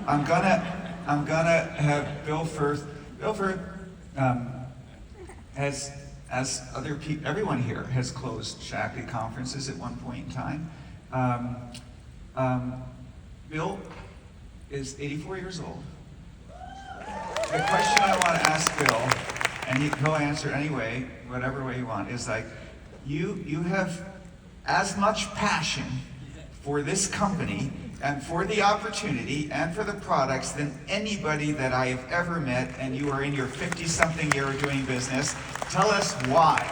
I'm gonna have Bill Firth. Bill Firth has, as other people, everyone here has closed Shaklee conferences at one point in time. Bill is 84 years old. The question I want to ask Bill, and he'll answer anyway, whatever way you want, is like, you have as much passion for this company and for the opportunity and for the products than anybody that I have ever met, and you are in your 50-something year of doing business. Tell us why.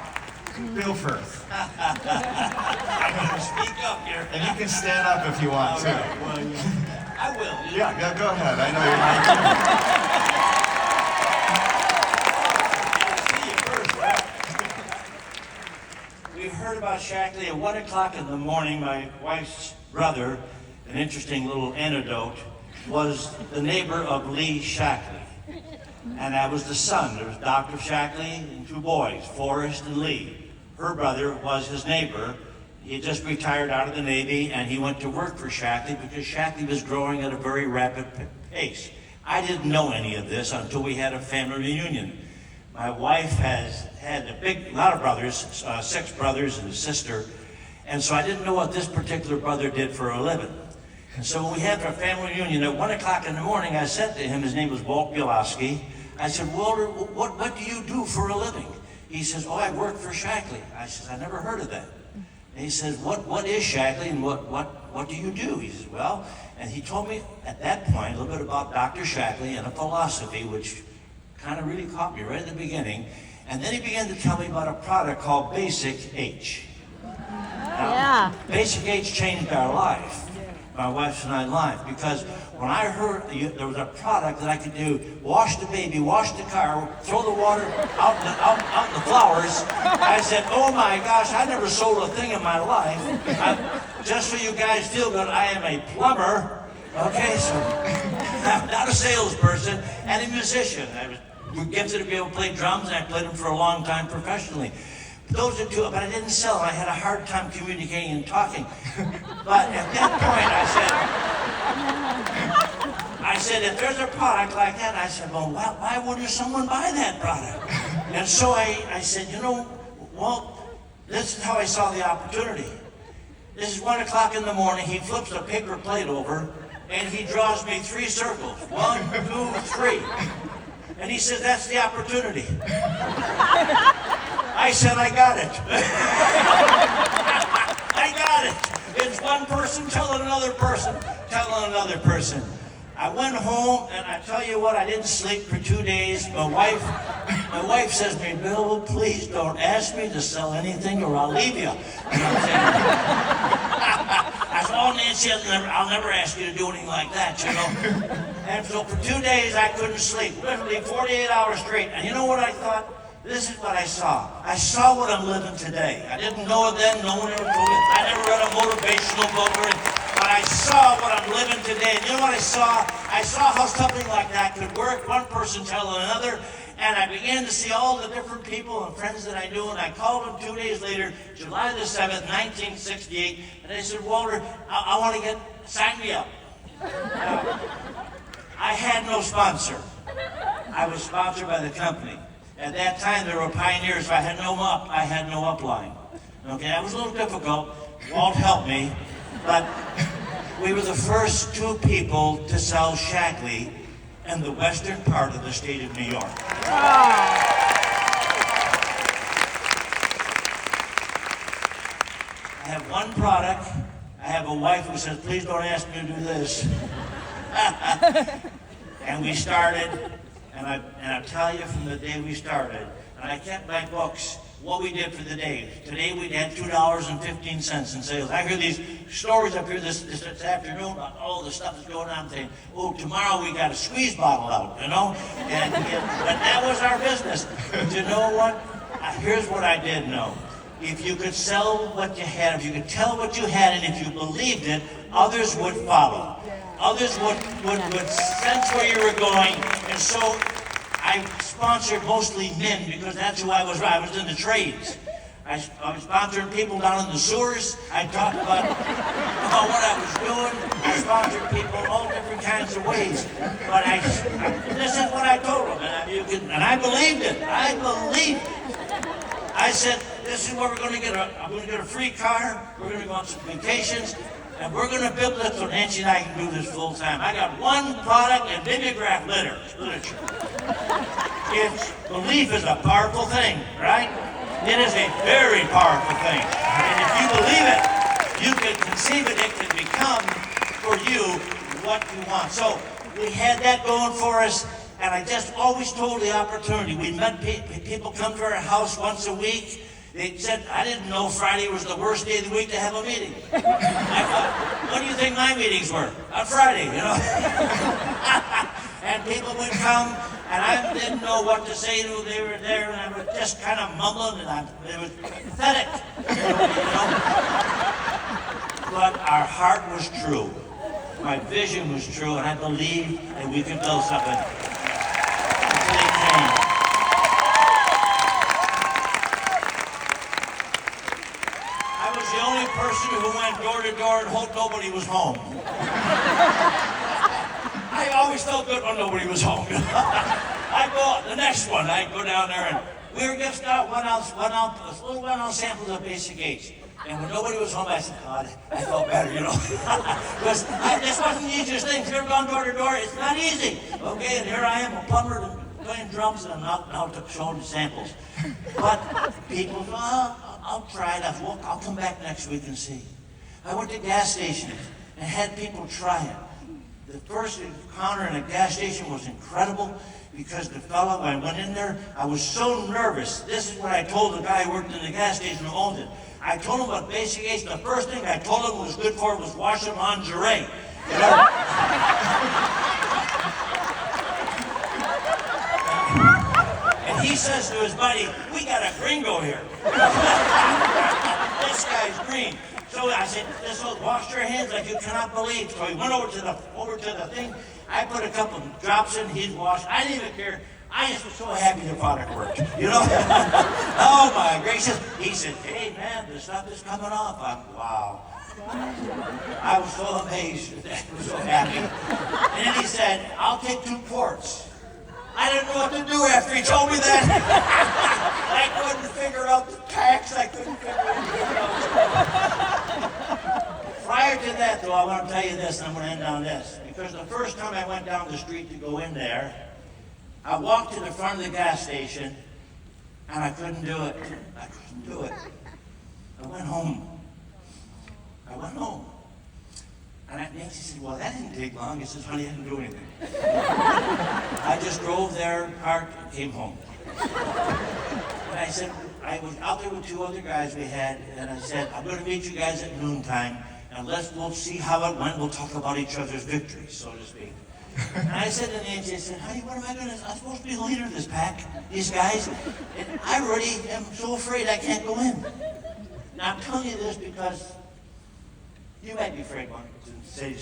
Bill Firth. I'm going to speak up here. And you can stand up if you want to. Well, yeah. I will. Yeah, go ahead. I know you're not. We heard about Shaklee at 1 o'clock in the morning. My wife's brother, an interesting little anecdote, was the neighbor of Lee Shaklee. And I was the son. There was Dr. Shaklee and two boys, Forrest and Lee. Her brother was his neighbor. He had just retired out of the Navy, and he went to work for Shaklee because Shaklee was growing at a very rapid pace. I didn't know any of this until we had a family reunion. My wife has had a lot of brothers, 6 brothers and a sister, and so I didn't know what this particular brother did for a living. And so when we had our family reunion at 1 o'clock in the morning, I said to him, his name was Walt Bielowski, I said, Walter, what do you do for a living? He says, oh, I work for Shaklee. I says, I never heard of that. And he says, what is Shaklee and what do you do? He says, well, and he told me at that point a little bit about Dr. Shaklee and a philosophy, which kind of really caught me right at the beginning. And then he began to tell me about a product called Basic H. Now, Basic H changed our life, my wife's and I's life, because when I heard there was a product that I could do, wash the baby, wash the car, throw the water out in the flowers, I said, oh my gosh, I never sold a thing in my life. Just so you guys feel good, I am a plumber, okay, so I'm not a salesperson, and a musician. I was gifted to be able to play drums, and I played them for a long time professionally. Those are two, but I didn't sell them. I had a hard time communicating and talking. But at that point, I said, if there's a product like that, I said, well, why wouldn't someone buy that product? And so I said, well, this is how I saw the opportunity. This is 1 o'clock in the morning. He flips a paper plate over, and he draws me 3 circles. 1, 2, 3. And he says, that's the opportunity. I said, I got it. I got it. It's one person telling another person, telling another person. I went home, and I tell you what, I didn't sleep for 2 days. My wife says to me, Bill, please don't ask me to sell anything or I'll leave you. And I said, oh, Nancy, I'll never ask you to do anything like that, And so for 2 days, I couldn't sleep, literally 48 hours straight. And you know what I thought? This is what I saw. I saw what I'm living today. I didn't know it then. No one ever told me. I never read a motivational book or anything. But I saw what I'm living today. And you know what I saw? I saw how something like that could work, one person telling another. And I began to see all the different people and friends that I knew. And I called them 2 days later, July the 7th, 1968. And I said, Walter, I want to sign me up. I had no sponsor. I was sponsored by the company. At that time, there were pioneers. So I had no upline. Okay, that was a little difficult. Walt helped me, but we were the first 2 people to sell Shaklee in the western part of the state of New York. I have one product. I have a wife who says, please don't ask me to do this. And we started. And I tell you, from the day we started, and I kept my books, what we did for the day. Today we had $2.15 in sales. I hear these stories up here this afternoon about all the stuff that's going on. Saying, oh, tomorrow we got a squeeze bottle out, And but that was our business. But you know what? Here's what I did know. If you could sell what you had, if you could tell what you had, and if you believed it, others would follow. Others would sense where you were going, and so I sponsored mostly men because that's who I was in the trades. I was sponsoring people down in the sewers. I talked about what I was doing. I sponsored people all different kinds of ways. But this is what I told them, and I believed it. I believed it. I said, this is where we're going to get I'm going to get a free car. We're going to go on some vacations. And we're going to build this so Nancy and I can do this full time. I got one product and mimeograph literature. Belief is a powerful thing, right? It is a very powerful thing. And if you believe it, you can conceive it. It can become for you what you want. So we had that going for us. And I just always told the opportunity. We met people come to our house once a week. They said, I didn't know Friday was the worst day of the week to have a meeting. I thought, what do you think my meetings were? On Friday, you know? And people would come, and I didn't know what to say to them. They were there, and I was just kind of mumbling, and it was pathetic. You know? But our heart was true. My vision was true, and I believed that we could build something. Until they came. I was the only person who went door to door and hoped nobody was home. I always felt good when nobody was home. I'd go, the next one, I'd go down there and we were just out, little one-ounce samples of Basic Aids. And when nobody was home, I said, God, I felt better, you know. Because this wasn't the easiest thing. If you've ever gone door to door, it's not easy. Okay, and here I am, a plumber, and playing drums, and I'm out showing the samples. But people, I'll try it. I'll come back next week and see. I went to gas stations and had people try it. The first encounter in a gas station was incredible because the fellow, when I went in there, I was so nervous. This is what I told the guy who worked in the gas station who owned it. I told him about Basic Aids. The first thing I told him was good for was washing lingerie. You know? And he says to his buddy, we got a gringo here. This guy's green. So I said, this will wash your hands like you cannot believe. So he went over to the thing. I put a couple of drops in, he'd wash. I didn't even care. I just was so happy the product worked. You know? Oh my gracious. He said, hey man, the stuff is coming off. Wow. I was so amazed. I was so happy. And then he said, I'll take 2 quarts. I didn't know what to do after he told me that. I couldn't figure out the tax. I couldn't figure anything else. Prior to that, though, I want to tell you this, and I'm going to end on this. Because the first time I went down the street to go in there, I walked to the front of the gas station, and I couldn't do it. I couldn't do it. I went home. And Nancy said, well, that didn't take long. He says, honey, I didn't do anything. I just drove there, parked, and came home. And I said, I was out there with 2 other guys we had, and I said, I'm going to meet you guys at noontime, and we'll see how it went. We'll talk about each other's victories, so to speak. And I said to Nancy, I said, honey, what am I going to do? I'm supposed to be the leader of this pack, these guys. And I really am so afraid I can't go in. Now, I'm telling you this because you might be afraid to say,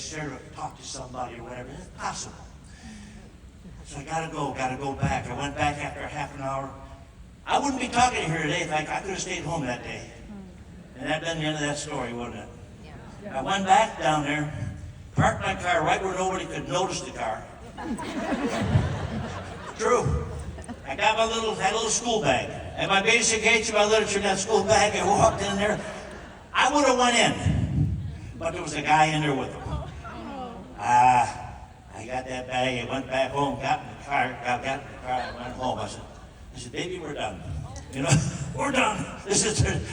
talk to somebody or whatever. It's possible. So I gotta go back. I went back after a half an hour. I wouldn't be talking to her today if I could have stayed home that day. And that'd been the end of that story, wouldn't it? Yeah. I went back down there, parked my car right where nobody could notice the car. True. I got my little school bag. And my Basic Aids and my literature in that school bag. I walked in there. I would have went in. But there was a guy in there with him. I got that bag, I went back home, got in the car, and went home. I said, baby, we're done. You know, we're done.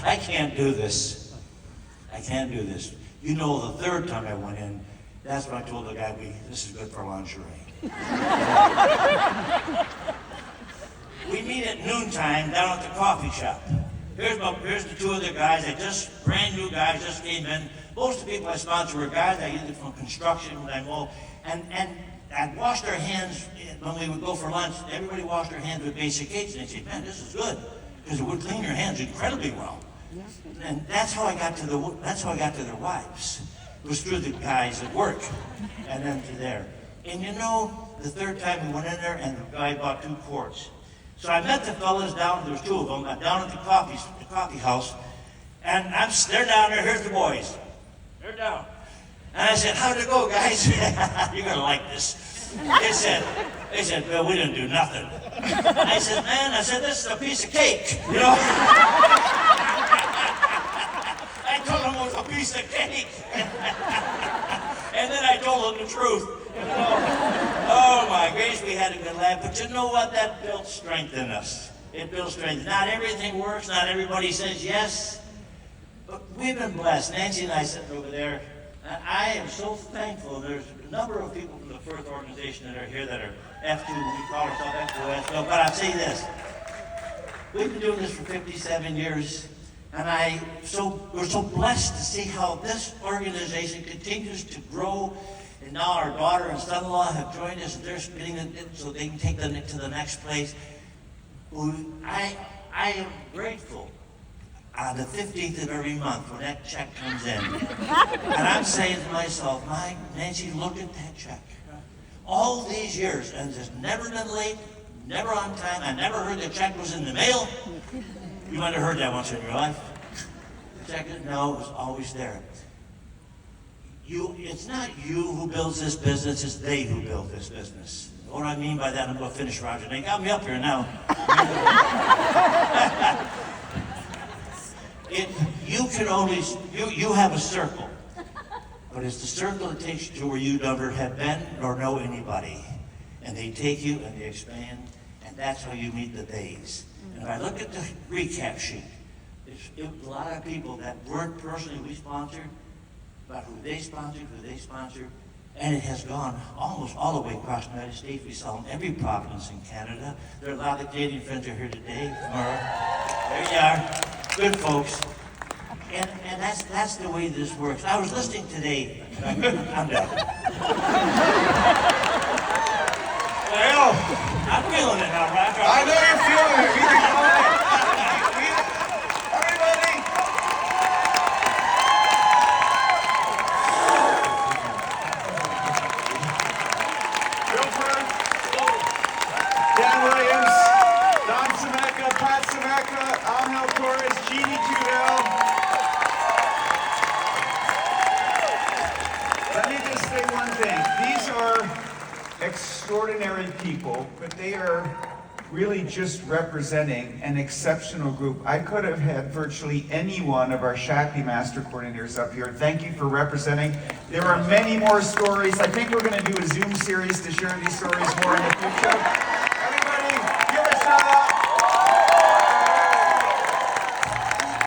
I can't do this. I can't do this. You know, the 3rd time I went in, that's when I told the guy, this is good for lingerie. We meet at noontime down at the coffee shop. Here's the 2 other guys, brand new guys, just came in. Most of the people I sponsor were guys I either from construction, I know, and I washed our hands when we would go for lunch. Everybody washed their hands with Basic Aids, and they said, man, this is good, because it would clean your hands incredibly well. And that's how I got to their wives. It was through the guys at work, and then to there. And you know, the 3rd time we went in there, and the guy bought 2 quarts. So I met the fellas down, there was two of them, down at the coffee house, and they're down there, here's the boys. They're down. And I said, how'd it go, guys? You're gonna like this. They said, Bill, we didn't do nothing. I said, man, this is a piece of cake, you know? I told them it was a piece of cake. And then I told them the truth. You know? Oh my gosh, we had a good laugh. But you know what? That built strength in us. It built strength. Not everything works. Not everybody says yes. But we've been blessed. Nancy and I sitting over there. I am so thankful. There's a number of people from the Firth organization that are here that are F2. We call ourselves F2S. No, but I'll say this. We've been doing this for 57 years. And we're so blessed to see how this organization continues to grow. And now our daughter and son-in-law have joined us, and they're spinning it so they can take it to the next place. I am grateful on the 15th of every month when that check comes in. And I'm saying to myself, Nancy, look at that check. All these years, and it's never been late, never on time. I never heard the check was in the mail. You might have heard that once in your life. Check it? No, it was always there. It's not you who builds this business, it's they who build this business. What do I mean by that? I'm going to finish, Roger. They got me up here now. You have a circle, but it's the circle that takes you to where you never have been nor know anybody. And they take you and they expand, and that's how you meet the days. And if I look at the recap sheet, it was a lot of people that weren't personally we sponsored, but who they sponsored, and it has gone almost all the way across the United States. We saw them in every province in Canada. There are a lot of Canadian friends are here today. There you are, good folks. And that's the way this works. I was listening today. I'm done. Well, I'm feeling it now, Roger. I know you're feeling it. You can feel it. Everybody. Bill Firth, Dan Williams, Don Sameka, Pat Sameka, Angel Torres, Jeannie Judell. Let me just say one thing. These are extraordinary people, but they are really just representing an exceptional group. I could have had virtually any one of our Shaklee Master Coordinators up here. Thank you for representing. There are many more stories. I think we're going to do a Zoom series to share these stories more in the future.